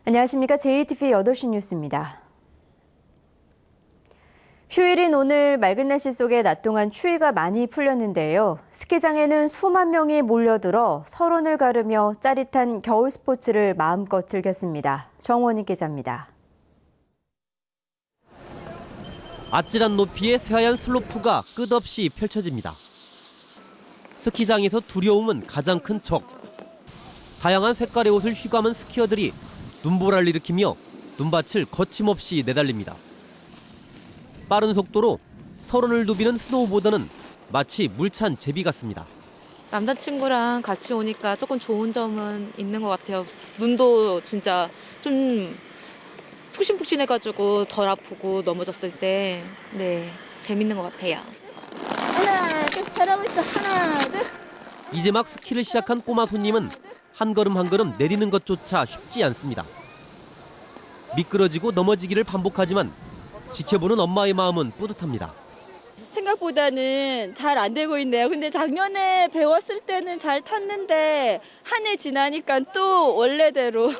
안녕하십니까. JTBC 8시 뉴스입니다. 휴일인 오늘 맑은 날씨 속에 낮 동안 추위가 많이 풀렸는데요. 스키장에는 수만 명이 몰려들어 설원을 가르며 짜릿한 겨울 스포츠를 마음껏 즐겼습니다. 정원희 기자입니다. 아찔한 높이의 새하얀 슬로프가 끝없이 펼쳐집니다. 스키장에서 두려움은 가장 큰 적. 다양한 색깔의 옷을 휘감은 스키어들이 눈보라를 일으키며 눈밭을 거침없이 내달립니다. 빠른 속도로 설원을 누비는 스노우보드는 마치 물찬 제비 같습니다. 남자친구랑 같이 오니까 조금 좋은 점은 있는 것 같아요. 눈도 진짜 좀 푹신푹신해가지고 덜 아프고 넘어졌을 때 재밌는 것 같아요. 하나, 둘, 잘하고 있어. 하나, 둘. 이제 막 스키를 시작한 꼬마 손님은 한 걸음 한 걸음 내리는 것조차 쉽지 않습니다. 미끄러지고 넘어지기를 반복하지만 지켜보는 엄마의 마음은 뿌듯합니다. 생각보다는 잘 안 되고 있네요. 근데 작년에 배웠을 때는 잘 탔는데 한 해 지나니까 또 원래대로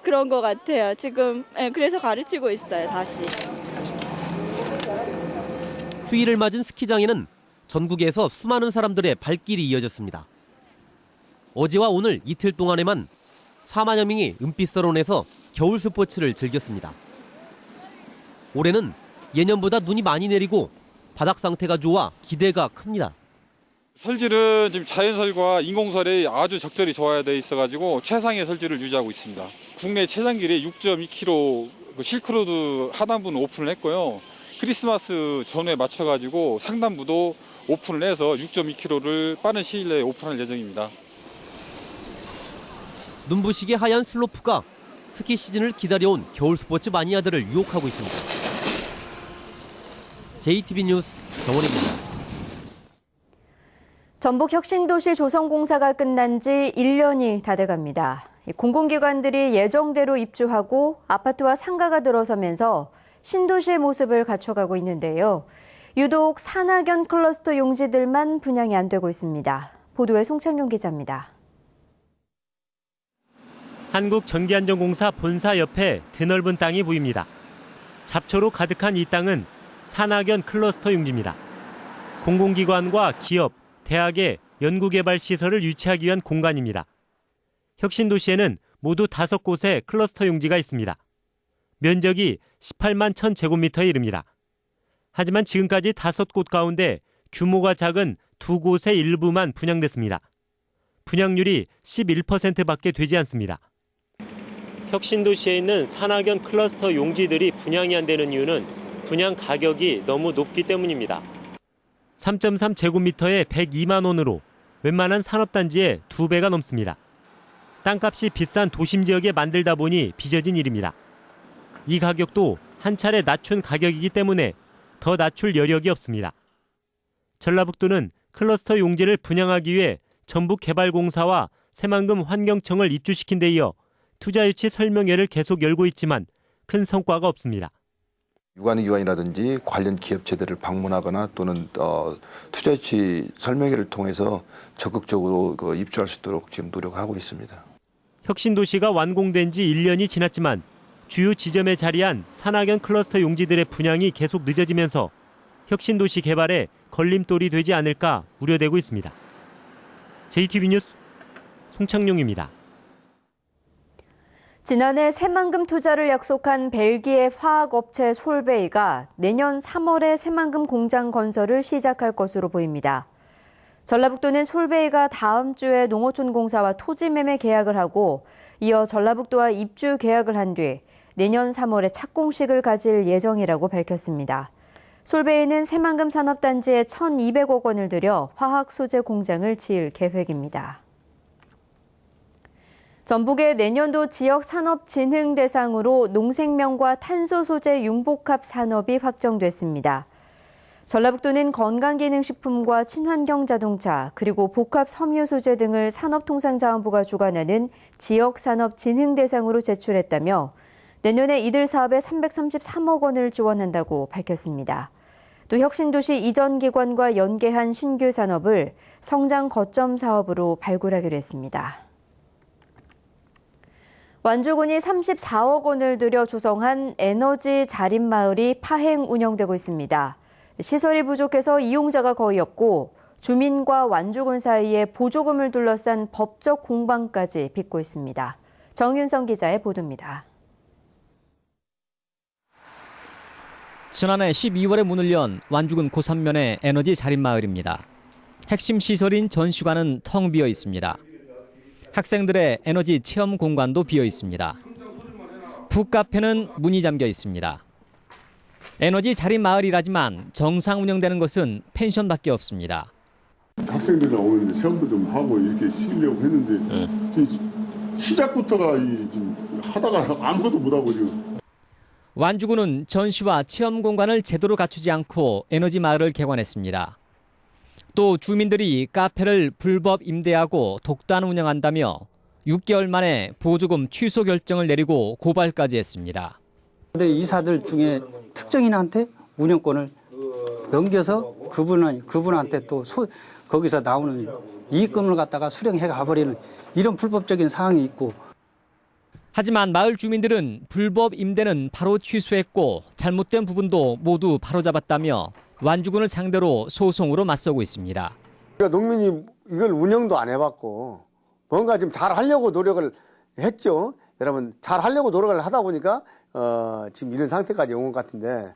그런 것 같아요. 지금 그래서 가르치고 있어요, 다시. 휴일을 맞은 스키장에는 전국에서 수많은 사람들의 발길이 이어졌습니다. 어제와 오늘 이틀 동안에만 4만여 명이 은빛설원에서 겨울 스포츠를 즐겼습니다. 올해는 예년보다 눈이 많이 내리고 바닥 상태가 좋아 기대가 큽니다. 설질은 지금 자연설과 인공설이 아주 적절히 조화되어 있어가지고 최상의 설질을 유지하고 있습니다. 국내 최장길이 6.2km 실크로드 하단부는 오픈을 했고요. 크리스마스 전에 맞춰가지고 상단부도 오픈을 해서 6.2km를 빠른 시일 내에 오픈할 예정입니다. 눈부시게 하얀 슬로프가 스키 시즌을 기다려온 겨울 스포츠 마니아들을 유혹하고 있습니다. JTBC 뉴스 정원입니다. 전북혁신도시 조성공사가 끝난 지 1년이 다 돼갑니다. 공공기관들이 예정대로 입주하고 아파트와 상가가 들어서면서 신도시의 모습을 갖춰가고 있는데요. 유독 산악연 클러스터 용지들만 분양이 안 되고 있습니다. 보도에 송창용 기자입니다. 한국전기안전공사 본사 옆에 드넓은 땅이 보입니다. 잡초로 가득한 이 땅은 산악연 클러스터 용지입니다. 공공기관과 기업, 대학의 연구개발 시설을 유치하기 위한 공간입니다. 혁신도시에는 모두 5곳의 클러스터 용지가 있습니다. 면적이 18만 1000제곱미터에 이릅니다. 하지만 지금까지 5곳 가운데 규모가 작은 2곳의 일부만 분양됐습니다. 분양률이 11%밖에 되지 않습니다. 혁신도시에 있는 산악연 클러스터 용지들이 분양이 안 되는 이유는 분양 가격이 너무 높기 때문입니다. 3.3제곱미터에 102만 원으로 웬만한 산업단지의 2배가 넘습니다. 땅값이 비싼 도심 지역에 만들다 보니 빚어진 일입니다. 이 가격도 한 차례 낮춘 가격이기 때문에 더 낮출 여력이 없습니다. 전라북도는 클러스터 용지를 분양하기 위해 전북개발공사와 새만금 환경청을 입주시킨 데 이어 투자유치 설명회를 계속 열고 있지만 큰 성과가 없습니다. 유관기관이라든지 관련 기업체들을 방문하거나 또는 투자유치 설명회를 통해서 적극적으로 입주할 수 있도록 지금 노력하고 있습니다. 혁신도시가 완공된 지 1년이 지났지만 주요 지점에 자리한 산악연 클러스터 용지들의 분양이 계속 늦어지면서 혁신도시 개발에 걸림돌이 되지 않을까 우려되고 있습니다. JTBC 뉴스 송창용입니다. 지난해 새만금 투자를 약속한 벨기에 화학업체 솔베이가 내년 3월에 새만금 공장 건설을 시작할 것으로 보입니다. 전라북도는 솔베이가 다음 주에 농어촌공사와 토지 매매 계약을 하고 이어 전라북도와 입주 계약을 한 뒤 내년 3월에 착공식을 가질 예정이라고 밝혔습니다. 솔베이는 새만금 산업단지에 1,200억 원을 들여 화학 소재 공장을 지을 계획입니다. 전북의 내년도 지역산업진흥 대상으로 농생명과 탄소소재 융복합 산업이 확정됐습니다. 전라북도는 건강기능식품과 친환경자동차 그리고 복합섬유 소재 등을 산업통상자원부가 주관하는 지역산업진흥 대상으로 제출했다며 내년에 이들 사업에 333억 원을 지원한다고 밝혔습니다. 또 혁신도시 이전 기관과 연계한 신규 산업을 성장 거점 사업으로 발굴하기로 했습니다. 완주군이 34억 원을 들여 조성한 에너지 자립마을이 파행 운영되고 있습니다. 시설이 부족해서 이용자가 거의 없고 주민과 완주군 사이에 보조금을 둘러싼 법적 공방까지 빚고 있습니다. 정윤성 기자의 보도입니다. 지난해 12월에 문을 연 완주군 고산면의 에너지 자립마을입니다. 핵심 시설인 전시관은 텅 비어 있습니다. 학생들의 에너지 체험 공간도 비어 있습니다. 북카페는 문이 잠겨 있습니다. 에너지 자립마을이라지만 정상 운영되는 것은 펜션밖에 없습니다. 학생들이 오늘 체험도 좀 하고 이렇게 쉬려고 했는데 시작부터가 지금 하다가 아무것도 못하고 지금. 완주군은 전시와 체험 공간을 제대로 갖추지 않고 에너지 마을을 개관했습니다. 또 주민들이 카페를 불법 임대하고 독단 운영한다며 6개월 만에 보조금 취소 결정을 내리고 고발까지 했습니다. 이사들 중에 특정인한테 운영권을 넘겨서 그분한테 또 거기서 나오는 이익금을 갖다가 수령해 가버리는 이런 불법적인 사항이 있고. 하지만 마을 주민들은 불법 임대는 바로 취소했고 잘못된 부분도 모두 바로잡았다며 완주군을 상대로 소송으로 맞서고 있습니다. 농민이 이걸 운영도 안 해봤고 뭔가 좀 잘 하려고 노력을 했죠. 여러분 잘 하려고 노력을 하다 보니까 지금 이런 상태까지 온 것 같은데.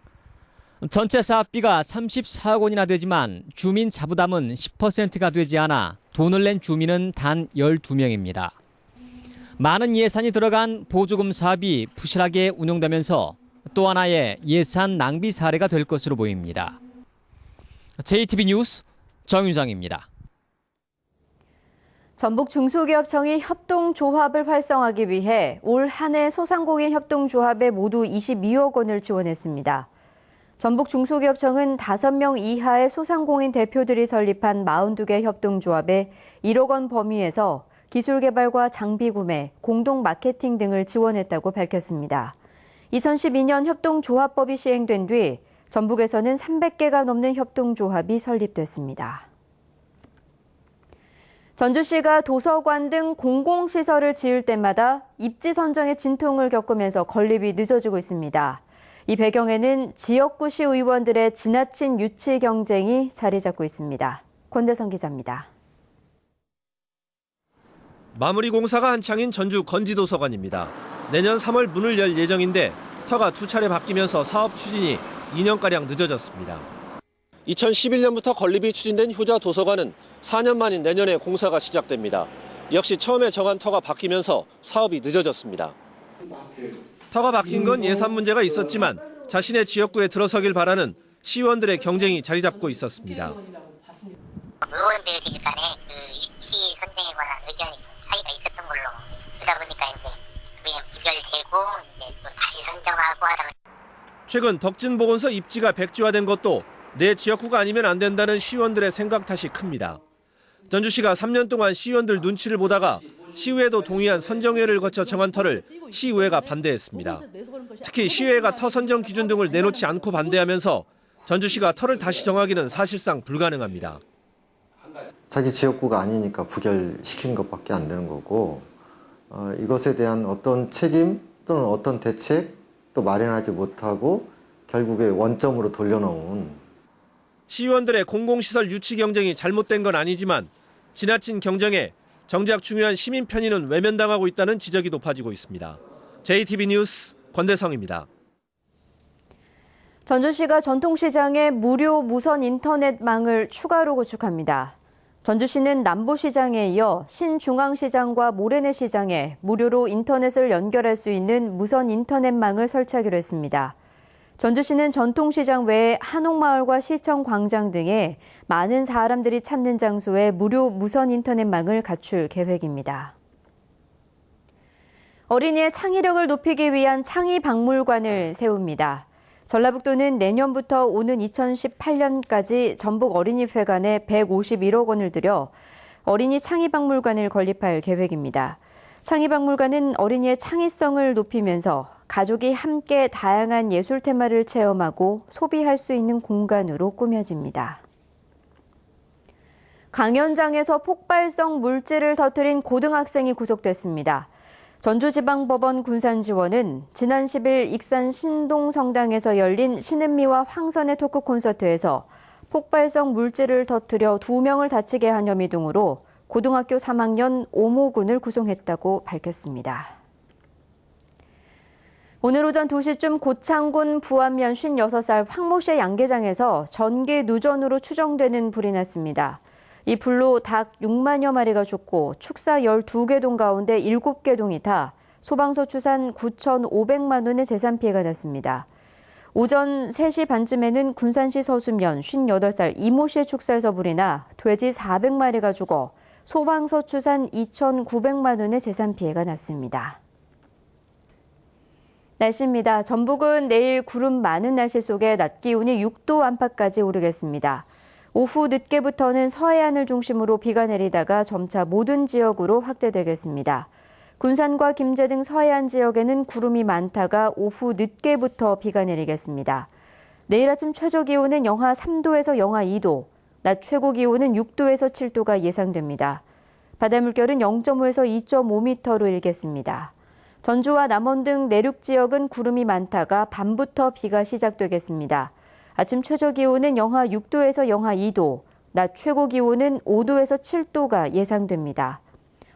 전체 사업비가 34억 원이나 되지만 주민 자부담은 10%가 되지 않아 돈을 낸 주민은 단 12명입니다. 많은 예산이 들어간 보조금 사업이 부실하게 운영되면서 또 하나의 예산 낭비 사례가 될 것으로 보입니다. JTB 뉴스 정윤정입니다. 전북 중소기업청이 협동조합을 활성화하기 위해 올 한 해 소상공인 협동조합에 모두 22억 원을 지원했습니다. 전북 중소기업청은 5명 이하의 소상공인 대표들이 설립한 42개 협동조합에 1억 원 범위에서 기술 개발과 장비 구매, 공동 마케팅 등을 지원했다고 밝혔습니다. 2012년 협동조합법이 시행된 뒤 전북에서는 300개가 넘는 협동조합이 설립됐습니다. 전주시가 도서관 등 공공시설을 지을 때마다 입지 선정의 진통을 겪으면서 건립이 늦어지고 있습니다. 이 배경에는 지역구 시의원들의 지나친 유치 경쟁이 자리 잡고 있습니다. 권대성 기자입니다. 마무리 공사가 한창인 전주 건지도서관입니다. 내년 3월 문을 열 예정인데 터가 2차례 바뀌면서 사업 추진이 2년가량 늦어졌습니다. 2011년부터 건립이 추진된 효자 도서관은 4년 만인 내년에 공사가 시작됩니다. 역시 처음에 정한 터가 바뀌면서 사업이 늦어졌습니다. 터가 바뀐 건 예산 문제가 있었지만 자신의 지역구에 들어서길 바라는 시의원들의 경쟁이 자리 잡고 있었습니다. 의원들끼리 간에 위치 선정에 관한 의견이 차이가 있었던 걸로 그러다 보니까 이제 그게 부결되고 이제 또 다시 선정하고 하다 보니까. 최근 덕진보건소 입지가 백지화된 것도 내 지역구가 아니면 안 된다는 시의원들의 생각 탓이 큽니다. 전주시가 3년 동안 시의원들 눈치를 보다가 시의회도 동의한 선정회를 거쳐 정한 터를 시의회가 반대했습니다. 특히 시의회가 터 선정 기준 등을 내놓지 않고 반대하면서 전주시가 터를 다시 정하기는 사실상 불가능합니다. 자기 지역구가 아니니까 부결시킨 것밖에 안 되는 거고 이것에 대한 어떤 책임 또는 어떤 대책 또 마련하지 못하고 결국에 원점으로 돌려놓은. 시의원들의 공공시설 유치 경쟁이 잘못된 건 아니지만 지나친 경쟁에 정작 중요한 시민 편의는 외면당하고 있다는 지적이 높아지고 있습니다. JTB 뉴스 권대성입니다. 전주시가 전통시장에 무료 무선 인터넷망을 추가로 구축합니다. 전주시는 남부시장에 이어 신중앙시장과 모래내시장에 무료로 인터넷을 연결할 수 있는 무선 인터넷망을 설치하기로 했습니다. 전주시는 전통시장 외에 한옥마을과 시청 광장 등에 많은 사람들이 찾는 장소에 무료 무선 인터넷망을 갖출 계획입니다. 어린이의 창의력을 높이기 위한 창의박물관을 세웁니다. 전라북도는 내년부터 오는 2018년까지 전북 어린이회관에 151억 원을 들여 어린이 창의박물관을 건립할 계획입니다. 창의박물관은 어린이의 창의성을 높이면서 가족이 함께 다양한 예술 테마를 체험하고 소비할 수 있는 공간으로 꾸며집니다. 강연장에서 폭발성 물질을 터뜨린 고등학생이 구속됐습니다. 전주지방법원 군산지원은 지난 10일 익산 신동성당에서 열린 신은미와 황선의 토크 콘서트에서 폭발성 물질을 터뜨려 2명을 다치게 한 혐의 등으로 고등학교 3학년 오모군을 구속했다고 밝혔습니다. 오늘 오전 2시쯤 고창군 부안면 56살 황모 씨의 양계장에서 전기 누전으로 추정되는 불이 났습니다. 이 불로 닭 6만여 마리가 죽고 축사 12개 동 가운데 7개 동이 타 소방서 추산 9,500만 원의 재산 피해가 났습니다. 오전 3시 반쯤에는 군산시 서수면 58살 이모 씨의 축사에서 불이 나 돼지 400마리가 죽어 소방서 추산 2,900만 원의 재산 피해가 났습니다. 날씨입니다. 전북은 내일 구름 많은 날씨 속에 낮 기온이 6도 안팎까지 오르겠습니다. 오후 늦게부터는 서해안을 중심으로 비가 내리다가 점차 모든 지역으로 확대되겠습니다. 군산과 김제 등 서해안 지역에는 구름이 많다가 오후 늦게부터 비가 내리겠습니다. 내일 아침 최저 기온은 영하 3도에서 영하 2도, 낮 최고 기온은 6도에서 7도가 예상됩니다. 바다 물결은 0.5에서 2.5m로 일겠습니다. 전주와 남원 등 내륙 지역은 구름이 많다가 밤부터 비가 시작되겠습니다. 아침 최저 기온은 영하 6도에서 영하 2도, 낮 최고 기온은 5도에서 7도가 예상됩니다.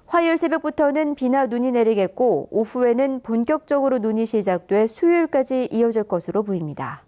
화요일 새벽부터는 비나 눈이 내리겠고 오후에는 본격적으로 눈이 시작돼 수요일까지 이어질 것으로 보입니다.